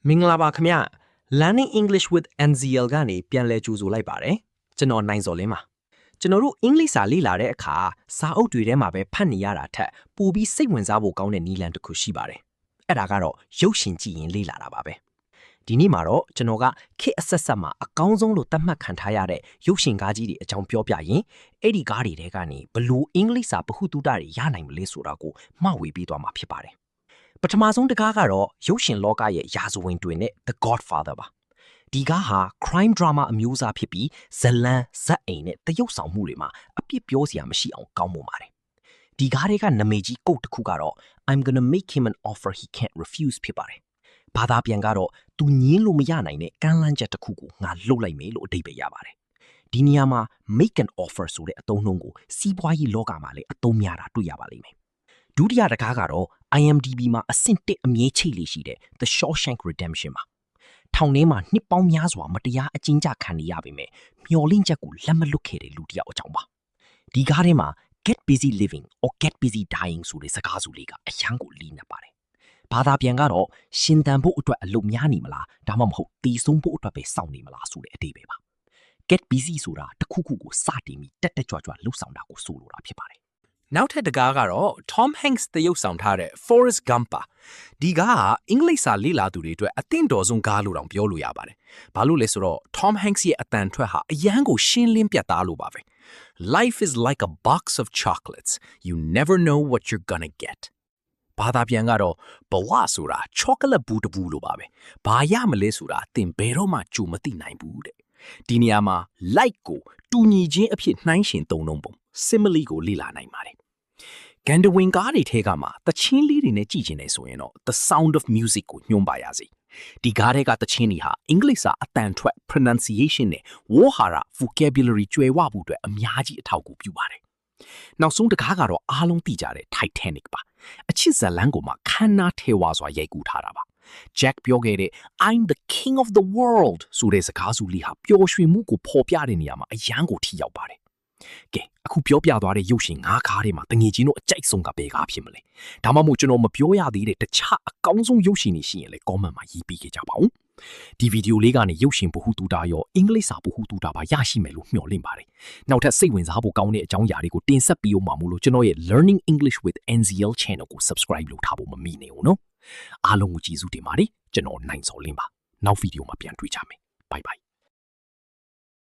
မင်္ဂလာပါခင်ဗျ Learning English with NZL ကနေပြန်လည်ကြိုဆိုလိုက်ပါတယ်ကျွန်တော်နိုင်စော်လင်းပါကျွန်တော်တို့အင်္ဂလိပ်စာလေ့လာတဲ့အခါစာအုပ်တွေထဲမှာပဲဖတ်နေရတာထက်ပိုပြီးစိတ်ဝင်စားဖို့ကောင်းတဲ့နည်းလမ်းတစ်ခုရှိပါတယ်အဲ့ဒါကတော့ရုပ်ရှင်ကြည့်ရင်လေ့လာတာပါပဲဒီနေ့မှာတော့ကျွန်တော်ကခေတ်အဆက်ဆက်မှာအကောင်းဆုံးလို့သတ်မှတ်ခံထားရတဲ့ရုပ်ရှင်ကားကြီးတွေအကြောင်းပြောပြရင်အဲ့ဒီကားတွေထဲကနေဘလို့အင်္ဂလိပ်စာဗဟုသုတတွေရနိုင်မလဲဆိုတာကိုမျှဝေပေးသွားမှာဖြစ်ပါတယ်ပထမဆုံးတကားကတော့ရုပ်ရှင်လောကရဲ့ရာဇဝင်တွင်နဲ့ The Godfather ပါဒီကားဟာ crime drama အမျိုးအစားဖြစ်ပြီးဇလံဇက်အိမ်နဲ့တရုပ်ဆောင်မှုတွေမှာအပြစ်ပြောစရာမရှိအောင်ကောင်းမွန်ပါတယ်ဒီကားတွေကနာမည်ကြီးကုတ်တစ်ခုကတော့ I'm gonna make him an offer he can't refuse ဖြစ်ပါတယ်ဘာသာပြန်ကတော့သူညင်းလို့မရနိုင်တဲ့ကမ်းလှမ်းချက်တစ်ခုကိုငါလှုပ်လိုက်မယ်လို့အဓိပ္ပာယ်ရပါတယ်ဒီနေရာမှာ make an offer ဆိုတဲ့အသုံးအနှုန်းကိုစီးပွားရေးလောကမှာလည်းအသုံးများတာတွေ့ရပါလိမ့်မယ်ဒုတိယတကားကတော့ IMDb မှာအဆင့်1အမြဲချိတ်လေးရှိတဲ့ The Shawshank Redemption မှာထောင်ထဲမှာနှစ်ပေါင်းများစွာမတရားအကျဉ်းချခံနေရပေမဲ့မျော်လင့်ချက်ကိုလက်မလွတ်ခဲ့တဲ့လူတစ်ယောက်အကြောင်းပါဒီကားထဲမှာ get busy living or get busy dying ဆိုတဲ့စကားစုလေးကအရန်ကိုလီးနေပါတယ်ဘာသာပြန်ကတော့ရှင်သန်ဖို့အတွက်အလုပ်များနေမလားဒါမှမဟုတ်တည်ဆုံးဖို့အတွက်ပဲစောင့်နေမလားဆိုတဲ့အတိတ်ပဲပါ get busy ဆိုတာတစ်ခုခုကိုစတင်ပြီးတက်တက်ကြွကြွလှုပ်ဆောင်တာကိုဆိုလိုတာဖြစ်ပါတယ်နောက်ထပ်တကားကတော့ Tom Hanks တရုပ်ဆောင်ထားတဲ့ Forrest Gump ပါဒီကားကအင်္ဂလိပ်စာလေ့လာသူတွေအတွက်အသင့်တော်ဆုံးကားလို့တောင်ပြောလို့ရပါတယ်ဘာလို့လဲဆိုတော့ Tom Hanks ရဲ့အတန်ထွက်ဟာအရန်ကိုရှင်းလင်းပြတ်သားလို့ပါပဲ Life is like a box of chocolates you never know what you're gonna get ဘာသာပြန်ကတော့ဘဝဆိုတာ chocolate ဘူးတဘူးလို့ပါပဲဘာရမလဲဆိုတာသင်ဘယ်တော့မှကြိုမသိနိုင်ဘူးတဲ့ဒီနေရာမှာ like ကိုတူညီခြင်းအဖြစ်နှိုင်းယှဉ်သုံးလုံးပုံ simile ကိုလေ့လာနိုင်ပါတယ်ကန်ဒဝင်ကားတွေထဲကမှတချင်းလေးတွေနဲ့ကြည့်ချင်တယ်ဆိုရင်တော့ The Sound of Music ကိုညွှန်းပါရစေဒီကားတွေကတချင်းတွေဟာအင်္ဂလိပ်စာအတန်ထွက် pronunciation နဲ့ဝေါ်ဟာရ vocabulary ကျွယ်ဝဖို့အတွက်အများကြီးအထောက်အကူပြုပါတယ်နောက်ဆုံးတကားကတော့အားလုံးသိကြတဲ့ Titanic ပါအချစ်ဇာတ်လမ်းကိုမှခမ်းနားထဲဝါစွာရိုက်ကူးထားတာပါJack ပြောခဲ့တဲ့ I'm the king of the world ဆိုတဲ့စကားစုလေးဟာပျော်ရွှင်မှုကိုဖော်ပြတဲ့နေရာမှာအရန်ကိုထိရောက်ပါတယ်ကဲအခုပြောပြသွားတဲ့ရုပ်ရှင်၅ကားထဲမှာတငယ်ချင်းတို့အကြိုက်ဆုံးကဘယ်ကားဖြစ်မလဲဒါမှမဟုတ်ကျွန်တော်မပြောရသေးတဲ့တခြားအကောင်းဆုံးရုပ်ရှင်တွေရှိရင်လည်း comment မှာရေးပေးခဲ့ကြပါဦးဒီဗီဒီယိုလေးကနေရုပ်ရှင်ဗဟုသုတရောအင်္ဂလိပ်စာဗဟုသုတပါရရှိမယ်လို့မျှော်လင့်ပါတယ်နောက်ထပ်စိတ်ဝင်စားဖို့ကောင်းတဲ့အကြောင်းအရာတွေကိုတင်ဆက်ပေးအောင်ပါမို့လို့ကျွန်တော်ရဲ့ Learning English with NZL channel ကို subscribe လုပ်ထားဖို့မမေ့နဲ့ဦးနော်အားလုံးကိုကျေးဇူးတင်ပါတယ်ကျွန်တော်နိုင်စော်လင်းပါနောက်ဗီဒီယိုမှာပြန်တွေ့ကြမယ် bye bye